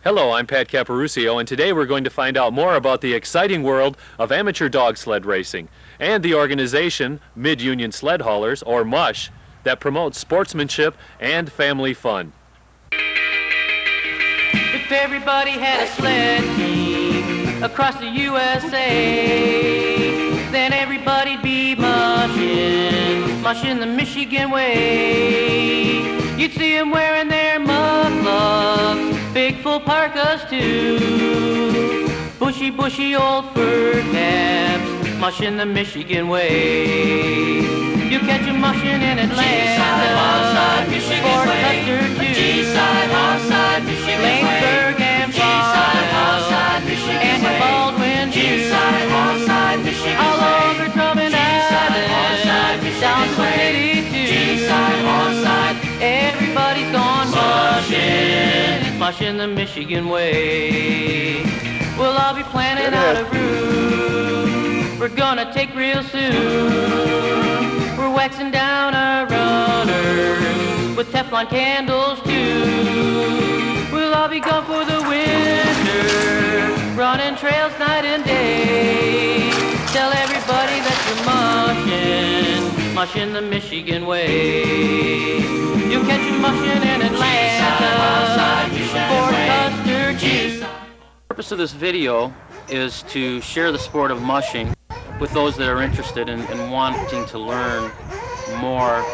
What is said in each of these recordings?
Hello, I'm Pat Caparucio, and today we're going to find out more about the exciting world of amateur dog sled racing and the organization Mid-Union Sled Haulers, or MUSH, that promotes sportsmanship and family fun. If everybody had a sled team across the USA, then everybody'd be mushing the Michigan way. You'd see them wearing their mud gloves, big full parkas too, bushy old fur caps, mushing the Michigan way. You catch them mushing in Atlanta, Fort Custer too, Laingsburg and Farmville, and Baldwin too, all over Drummond Island, down to the city too. Everybody's gone mushing the Michigan way. We'll all be planning out a route we're gonna take real soon. We're waxing down our runners with Teflon candles too. We'll all be gone for the winter, running trails night and day. Tell everybody that you're mushing the Michigan way. You'll catch them mushing in Atlanta, Fort Custer too. The purpose of this video is to share the sport of mushing with those that are interested in wanting to learn more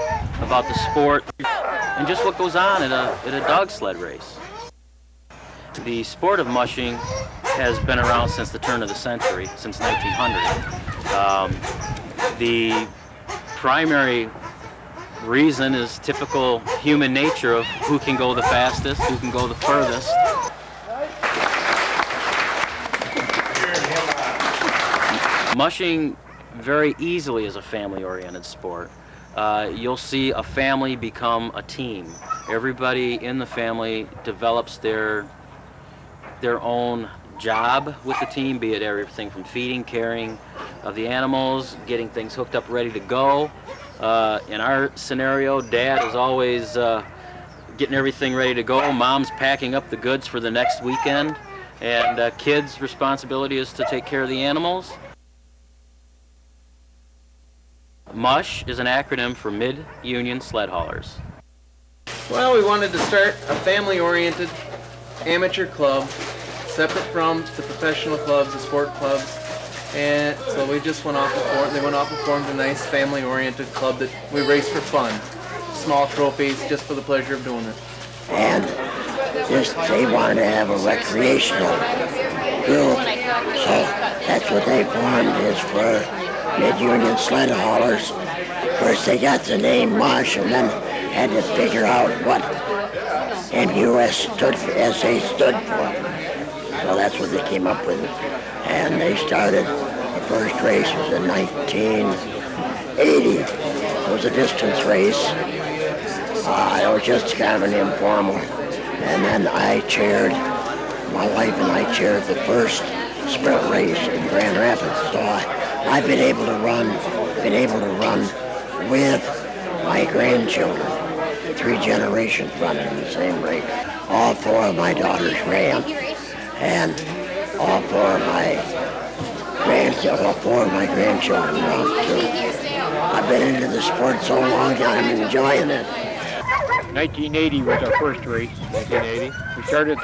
about the sport and just what goes on at a dog sled race. The sport of mushing has been around since the turn of the century, since 1900. The primary reason is typical human nature of who can go the fastest, who can go the furthest. Mushing very easily is a family-oriented sport. You'll see a family become a team. Everybody in the family develops their own job with the team, be it everything from feeding, caring of the animals, getting things hooked up, ready to go. In our scenario, Dad is always getting everything ready to go. Mom's packing up the goods for the next weekend, and kids' responsibility is to take care of the animals. MUSH is an acronym for Mid-Union Sled Haulers. Well, we wanted to start a family-oriented amateur club, separate from the professional clubs, the sport clubs, and so we just went off and formed a nice family-oriented club that we race for fun. Small trophies, just for the pleasure of doing it. And just they wanted to have a recreational group, so that's what they formed, is for Mid-Union Sled Haulers. First they got the name MUSH and then had to figure out what MUS stood for, SA stood for. So that's what they came up with. And they started, the first race was in 1980. It was a distance race. It was just kind of an informal. And then my wife and I chaired the first sprint race in Grand Rapids. So I've been able to run with my grandchildren. 3 generations running in the same race. All 4 of my daughters ran, and all 4 of my grandchildren run too. I've been into the sport so long, I'm enjoying it. 1980 was our first race. 1980. We started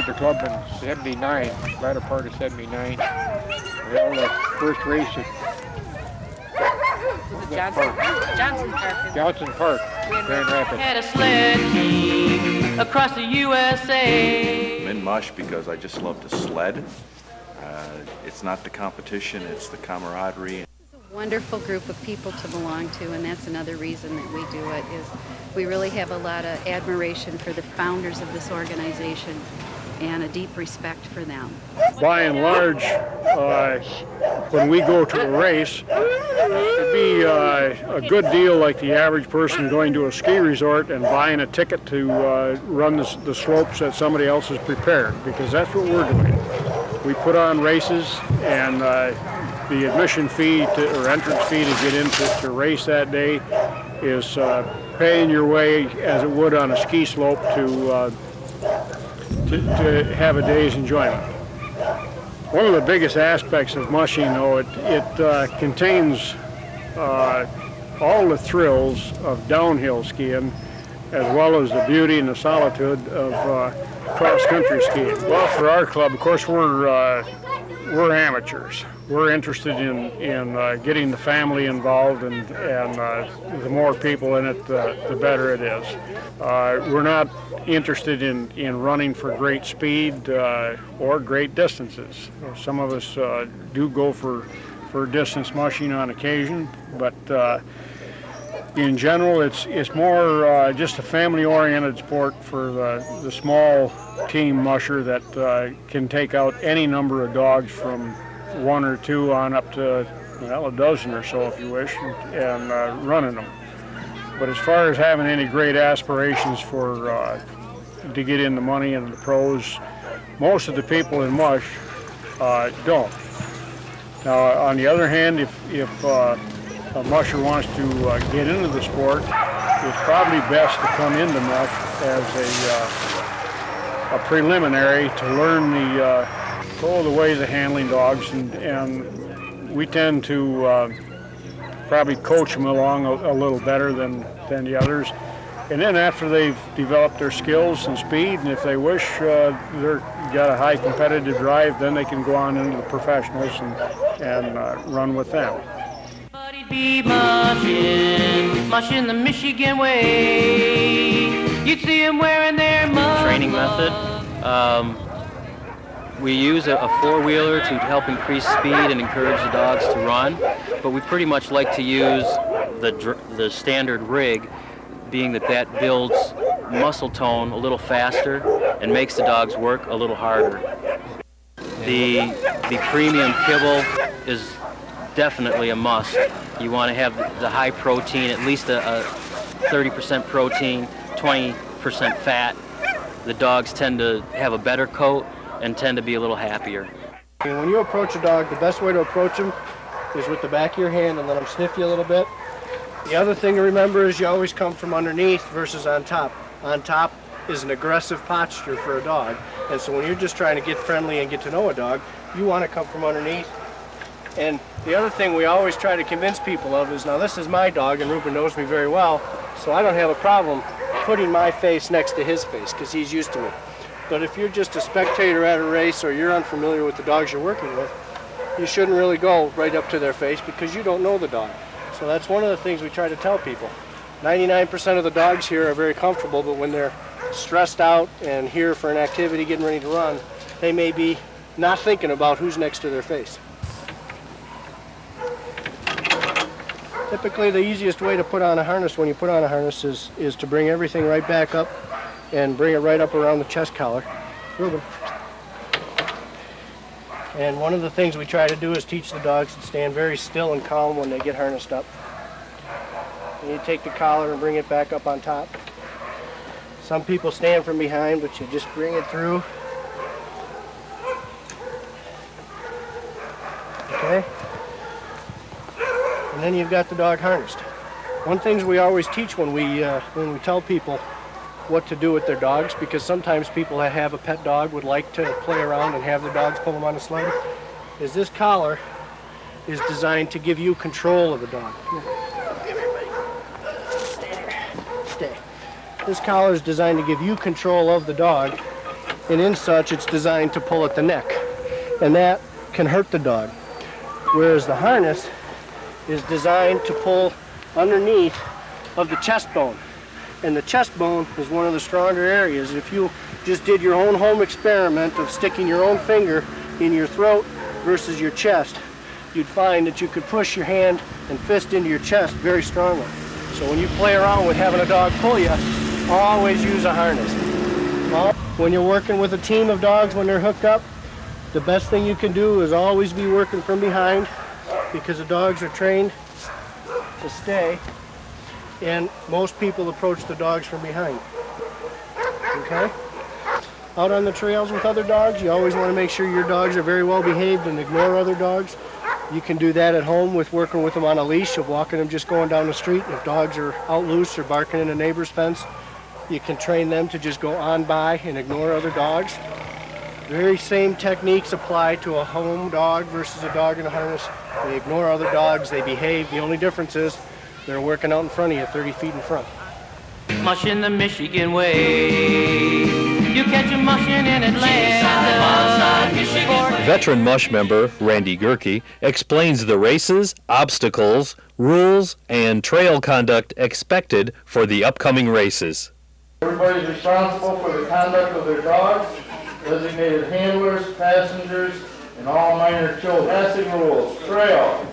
the club in '79, latter part of '79. We held the first race at Johnson Park, Grand Rapids. Had a sled team across the USA. I'm in MUSH because I just love to sled. It's not the competition, it's the camaraderie. It's a wonderful group of people to belong to, and that's another reason that we do it, is we really have a lot of admiration for the founders of this organization and a deep respect for them. By and large, when we go to a race, it'd be a good deal like the average person going to a ski resort and buying a ticket to run the slopes that somebody else has prepared, because that's what we're doing. We put on races, and the admission fee or entrance fee to get into to race that day is paying your way as it would on a ski slope to to have a day's enjoyment. One of the biggest aspects of mushing, though, it contains all the thrills of downhill skiing, as well as the beauty and the solitude of cross-country skiing. Well, for our club, of course, we're amateurs. We're interested in getting the family involved, and the more people in it, the better it is. We're not interested in running for great speed or great distances. Some of us do go for distance mushing on occasion, but in general, it's more just a family-oriented sport for the small team musher that can take out any number of dogs from 1 or 2 on up to, well, a dozen or so if you wish, and running them. But as far as having any great aspirations for to get in the money and the pros, most of the people in mush don't. Now, on the other hand, if a musher wants to get into the sport, it's probably best to come into mush as a preliminary to learn the ways of handling dogs, and we tend to probably coach them along a little better than the others. And then after they've developed their skills and speed, and if they wish, they've got a high competitive drive, then they can go on into the professionals and run with them. Be mushing the Michigan way. You'd see them wearing their Training method. We use a four-wheeler to help increase speed and encourage the dogs to run, but we pretty much like to use the standard rig, being that builds muscle tone a little faster and makes the dogs work a little harder. The premium kibble is definitely a must. You want to have the high protein, at least a 30% protein, 20% fat. The dogs tend to have a better coat and tend to be a little happier. When you approach a dog, the best way to approach him is with the back of your hand and let him sniff you a little bit. The other thing to remember is you always come from underneath versus on top. On top is an aggressive posture for a dog, and so when you're just trying to get friendly and get to know a dog, you want to come from underneath. And the other thing we always try to convince people of is, now this is my dog and Ruben knows me very well, so I don't have a problem putting my face next to his face because he's used to it. But if you're just a spectator at a race or you're unfamiliar with the dogs you're working with, you shouldn't really go right up to their face because you don't know the dog. So that's one of the things we try to tell people. 99% of the dogs here are very comfortable, but when they're stressed out and here for an activity, getting ready to run, they may be not thinking about who's next to their face. Typically, the easiest way to put on a harness when you put on a harness is to bring everything right back up and bring it right up around the chest collar. Ruben. And one of the things we try to do is teach the dogs to stand very still and calm when they get harnessed up. And you take the collar and bring it back up on top. Some people stand from behind, but you just bring it through. Okay? And then you've got the dog harnessed. One thing we always teach when we tell people what to do with their dogs, because sometimes people that have a pet dog would like to play around and have their dogs pull them on a sled, is this collar is designed to give you control of the dog. Stay. This collar is designed to give you control of the dog, and in such it's designed to pull at the neck, and that can hurt the dog. Whereas the harness is designed to pull underneath of the chest bone. And the chest bone is one of the stronger areas. If you just did your own home experiment of sticking your own finger in your throat versus your chest, you'd find that you could push your hand and fist into your chest very strongly. So when you play around with having a dog pull you, always use a harness. When you're working with a team of dogs when they're hooked up, the best thing you can do is always be working from behind, because the dogs are trained to stay, and most people approach the dogs from behind. Okay? Out on the trails with other dogs, you always want to make sure your dogs are very well behaved and ignore other dogs. You can do that at home with working with them on a leash, of walking them just going down the street. If dogs are out loose or barking in a neighbor's fence, You can train them to just go on by and ignore other dogs. Very same techniques apply to a home dog versus a dog in a harness. They ignore other dogs, they behave. The only difference is they're working out in front of you, 30 feet in front. Mushing the Michigan way. You catch a mushing in Atlanta. Veteran Mush member Randy Gerke explains the races, obstacles, rules, and trail conduct expected for the upcoming races. Everybody's responsible for the conduct of their dogs, designated handlers, passengers, and all minor children. Passing rules. Trail.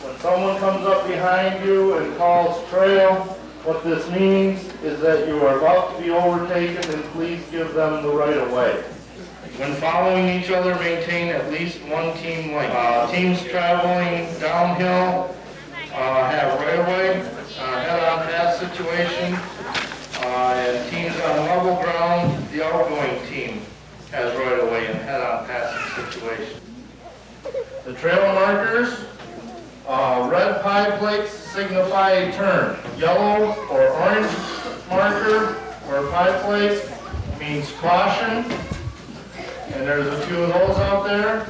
When someone comes up behind you and calls trail, what this means is that you are about to be overtaken, and please give them the right of way. When following each other, maintain at least one team length. Teams traveling downhill have right of way, head-on pass situation, and teams on level ground, the outgoing team has right of way and head-on passing situation. The trail markers, red pie plates signify a turn. Yellow or orange marker or pie plate means caution, and there's a few of those out there.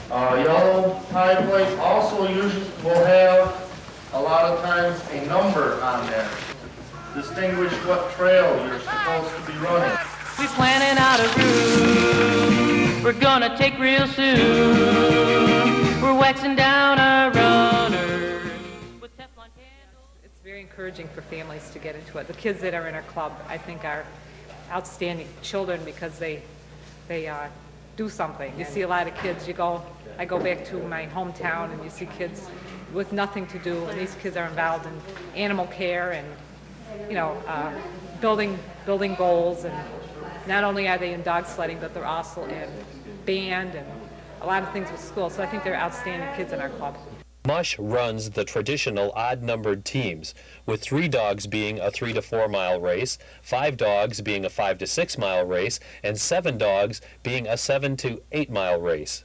Yellow pie plate also usually will have a lot of times a number on there. Distinguish what trail you're supposed to be running. We planning out a route we're gonna take real soon. We're waxing down our runners with Teflon candles. It's very encouraging for families to get into it. The kids that are in our club, I think, are outstanding children because they do something. You see a lot of kids, I go back to my hometown and you see kids with nothing to do, and these kids are involved in animal care and, building goals, and not only are they in dog sledding, but they're also in band and a lot of things with school. So I think they're outstanding kids in our club. Mush runs the traditional odd-numbered teams, with 3 dogs being a 3 to 4 mile race, 5 dogs being a 5 to 6 mile race, and 7 dogs being a 7 to 8 mile race.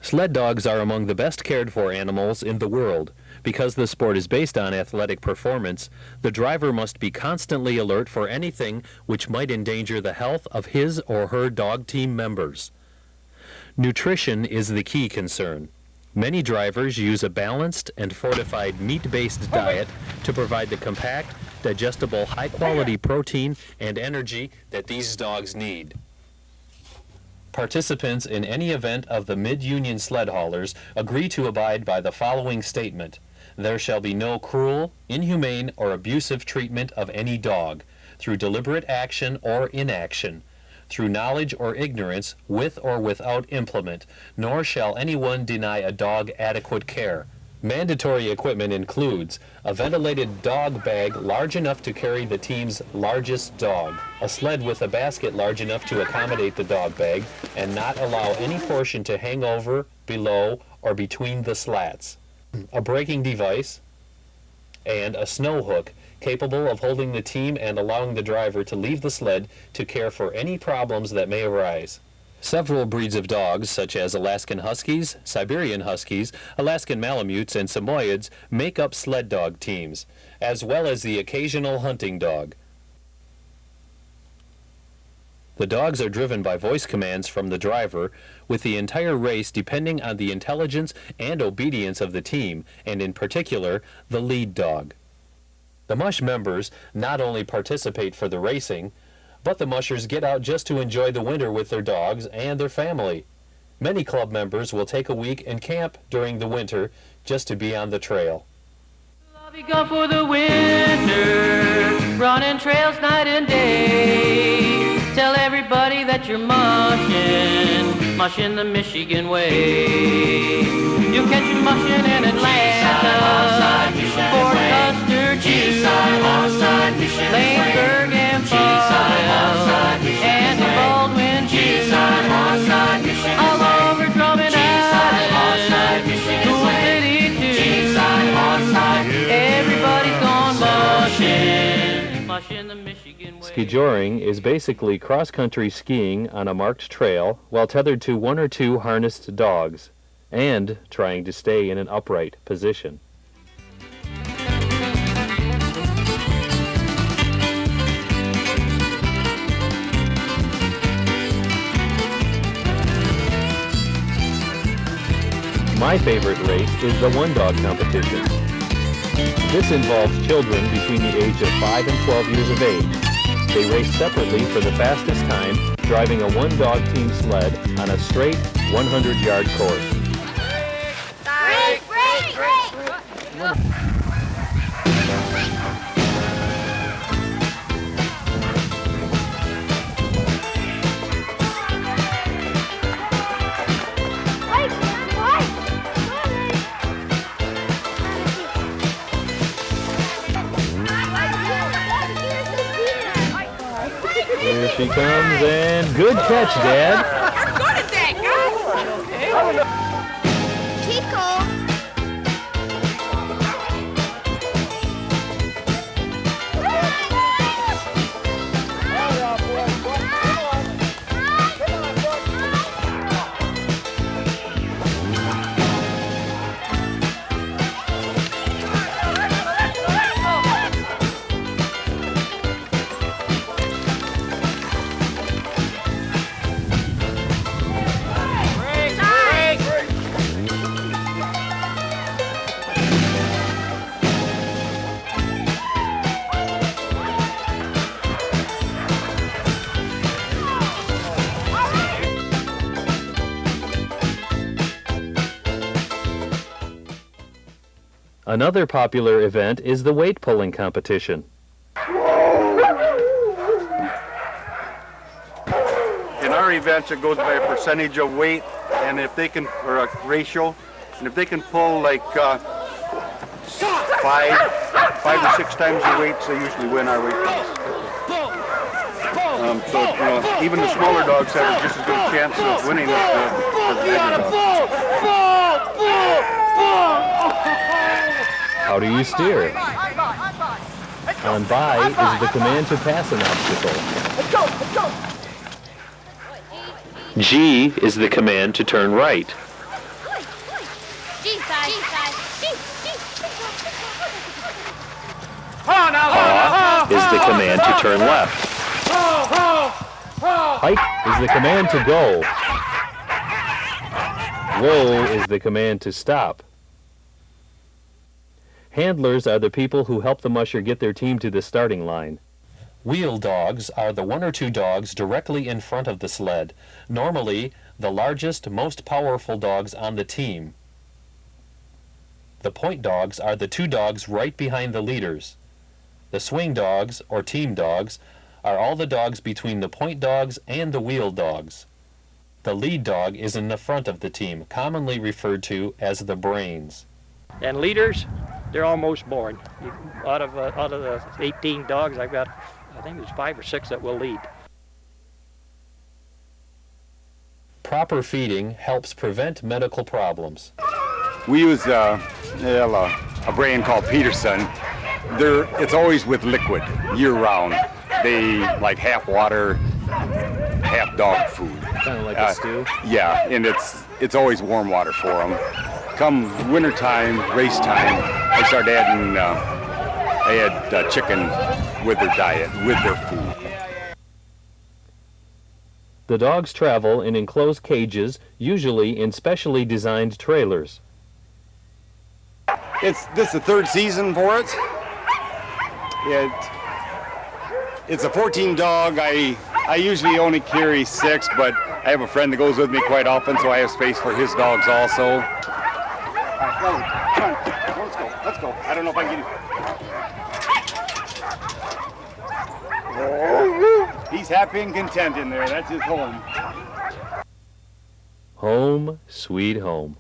Sled dogs are among the best cared for animals in the world. Because the sport is based on athletic performance, the driver must be constantly alert for anything which might endanger the health of his or her dog team members. Nutrition is the key concern. Many drivers use a balanced and fortified meat-based diet to provide the compact, digestible, high-quality protein and energy that these dogs need. Participants in any event of the Mid-Union Sled Haulers agree to abide by the following statement. There shall be no cruel, inhumane, or abusive treatment of any dog, through deliberate action or inaction, through knowledge or ignorance, with or without implement, nor shall anyone deny a dog adequate care. Mandatory equipment includes a ventilated dog bag large enough to carry the team's largest dog, a sled with a basket large enough to accommodate the dog bag and not allow any portion to hang over, below, or between the slats, a braking device, and a snow hook capable of holding the team and allowing the driver to leave the sled to care for any problems that may arise. Several breeds of dogs, such as Alaskan Huskies, Siberian Huskies, Alaskan Malamutes, and Samoyeds, make up sled dog teams, as well as the occasional hunting dog. The dogs are driven by voice commands from the driver, with the entire race depending on the intelligence and obedience of the team, and in particular, the lead dog. The Mush members not only participate for the racing, but the mushers get out just to enjoy the winter with their dogs and their family. Many club members will take a week and camp during the winter just to be on the trail. I'll be gone for the winter, running trails night and day. Tell everybody that you're mushing the Michigan way. You'll catch you mushing in Atlanta, Fort Custer, Lanesburg, and Farmville, and Baldwin, all over Drummond Island, Cool City too. Everybody's gone mushing the Michigan way. Skijoring is basically cross-country skiing on a marked trail while tethered to 1 or 2 harnessed dogs and trying to stay in an upright position. My favorite race is the one-dog competition. This involves children between the age of 5 and 12 years of age. They race separately for the fastest time, driving a one-dog team sled on a straight 100-yard course. Here she comes, and good catch, Dad. You're good at that, guys. Tico. Another popular event is the weight pulling competition. In our events, it goes by a percentage of weight, and if they can, or a ratio, and if they can pull like 5 or 6 times the weights, they usually win our weight class. So you know, even the smaller dogs have just as good a chance of winning as the bigger dogs. How do you steer? On by is the command to pass an obstacle. G is the command to turn right. Haw is the command to turn left. Hike is the command to go. Whoa is the command to stop. Handlers are the people who help the musher get their team to the starting line. Wheel dogs are the 1 or 2 dogs directly in front of the sled, normally the largest, most powerful dogs on the team. The point dogs are the 2 dogs right behind the leaders. The swing dogs, or team dogs, are all the dogs between the point dogs and the wheel dogs. The lead dog is in the front of the team, commonly referred to as the brains. And leaders, they're almost born. Out of the 18 dogs, I've got, I think there's 5 or 6 that will lead. Proper feeding helps prevent medical problems. We use a brand called Peterson. It's always with liquid, year-round. They like half water, half dog food. Kind of like a stew? Yeah, and it's always warm water for them. Come wintertime, race time, I started adding, I had chicken with their diet, with their food. The dogs travel in enclosed cages, usually in specially designed trailers. This is the 3rd season for it. It's a 14 dog. I usually only carry 6, but I have a friend that goes with me quite often, so I have space for his dogs also. All right, come on, let's go. I don't know if I can get him. He's happy and content in there. That's his home. Home, sweet home.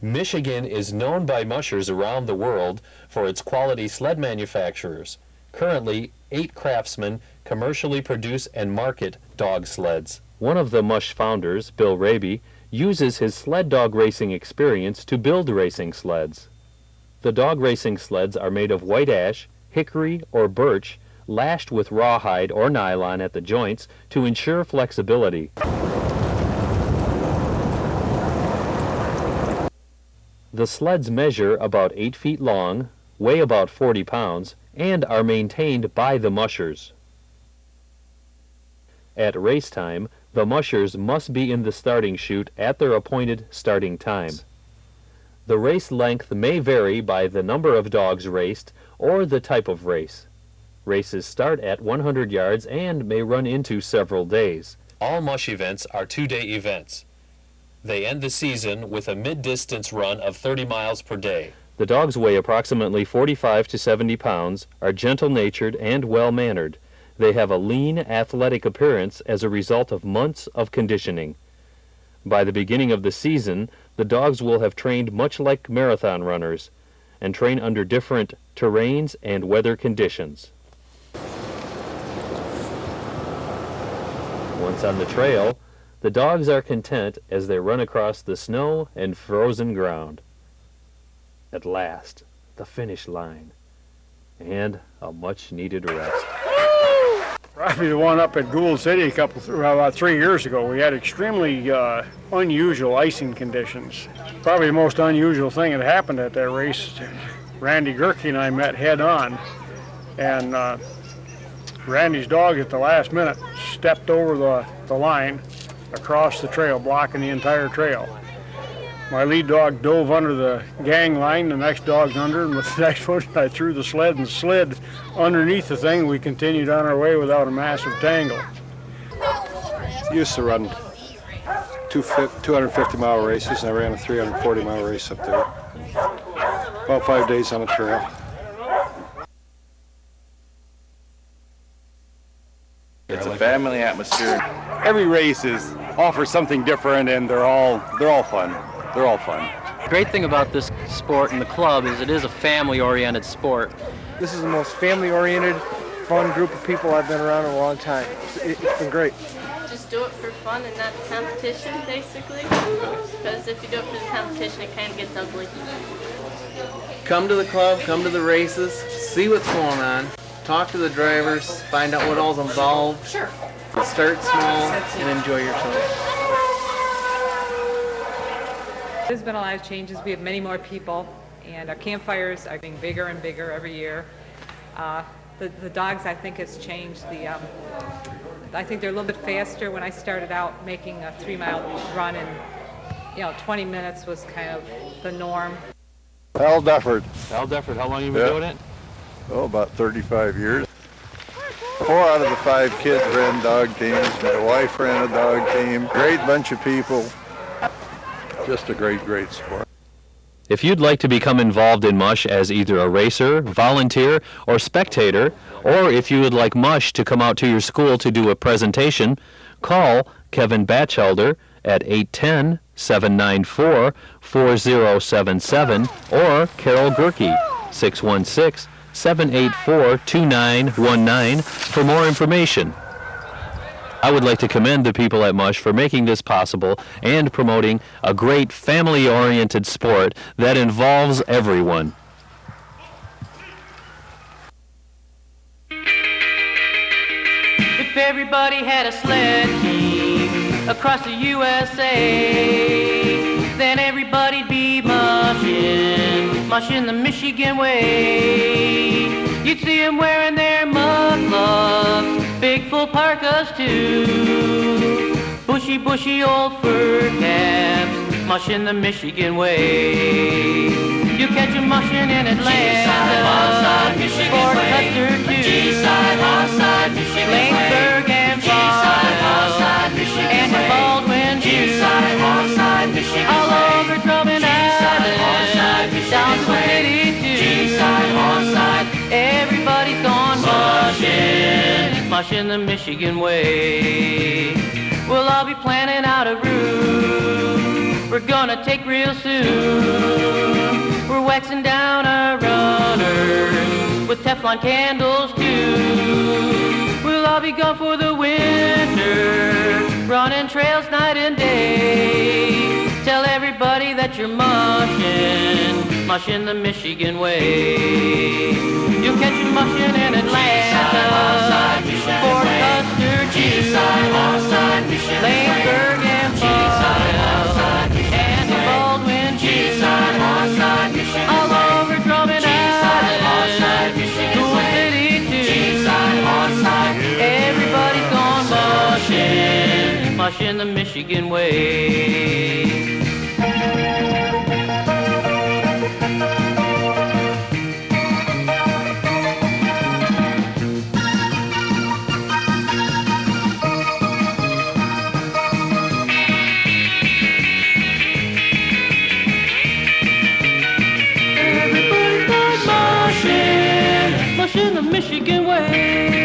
Michigan is known by mushers around the world for its quality sled manufacturers. Currently, 8 craftsmen commercially produce and market dog sleds. One of the Mush founders, Bill Raby, uses his sled dog racing experience to build racing sleds. The dog racing sleds are made of white ash, hickory, or birch, lashed with rawhide or nylon at the joints to ensure flexibility. The sleds measure about 8 feet long, weigh about 40 pounds, and are maintained by the mushers. At race time, The mushers must be in the starting chute at their appointed starting time. The race length may vary by the number of dogs raced or the type of race. Races start at 100 yards and may run into several days. All mush events are two-day events. They end the season with a mid-distance run of 30 miles per day. The dogs weigh approximately 45 to 70 pounds, are gentle-natured and well-mannered. They have a lean, athletic appearance as a result of months of conditioning. By the beginning of the season, the dogs will have trained much like marathon runners and train under different terrains and weather conditions. Once on the trail, the dogs are content as they run across the snow and frozen ground. At last, the finish line, and a much-needed rest. Probably the one up at Gould City about 3 years ago. We had extremely unusual icing conditions. Probably the most unusual thing that happened at that race. Randy Gerke and I met head-on, and Randy's dog at the last minute stepped over the line across the trail, blocking the entire trail. My lead dog dove under the gang line, the next dog's under, and with the next one I threw the sled and slid underneath the thing. We continued on our way without a massive tangle. Used to run 250-mile races, and I ran a 340-mile race up there. About 5 days on the trail. It's a family atmosphere. Every race offers something different, and they're all fun. They're all fun. The great thing about this sport and the club is it is a family-oriented sport. This is the most family-oriented, fun group of people I've been around in a long time. It's been great. Just do it for fun and not competition, basically. Because if you do it for the competition, it kind of gets ugly. Come to the club, come to the races, see what's going on, talk to the drivers, find out what all's involved. Sure. Start small and enjoy yourself. There's been a lot of changes. We have many more people, and our campfires are getting bigger and bigger every year. The dogs, I think, has changed. I think they're a little bit faster. When I started out making a 3-mile run in 20 minutes was kind of the norm. Al Dufford. Al Dufford, how long have you been doing it? Oh, about 35 years. 4 out of the 5 kids ran dog teams. My wife ran a dog team. Great bunch of people. Just a great, great sport. If you'd like to become involved in Mush as either a racer, volunteer, or spectator, or if you would like Mush to come out to your school to do a presentation, call Kevin Batchelder at 810-794-4077 or Carol Gerke, 616-784-2919 for more information. I would like to commend the people at Mush for making this possible and promoting a great family-oriented sport that involves everyone. If everybody had a sled team across the USA, then everybody'd be mushing the Michigan way. You'd see them wearing their mud gloves, big full parkas too, bushy old fur caps, mushing the Michigan way. You catch them mushing in Atlanta, Fort Custer too, Laingsburg and Farmville, and New Baldwin too, all over Drummond Island, down to the city too. Everybody's gone mushing the Michigan way. We'll all be planning out a route we're gonna take real soon. We're waxing down our runners with Teflon candles too. We'll all be gone for the winter, running trails night and day. Tell everybody that you're mushing the Michigan way. You'll catch them mushing in Atlanta, Fort Custer too, Laingsburg and Farmville, and New Baldwin too, all over Drummond Island, Cool City too. Everybody's gone mushing the Michigan way. Everybody goes mushing, mushing the Michigan way.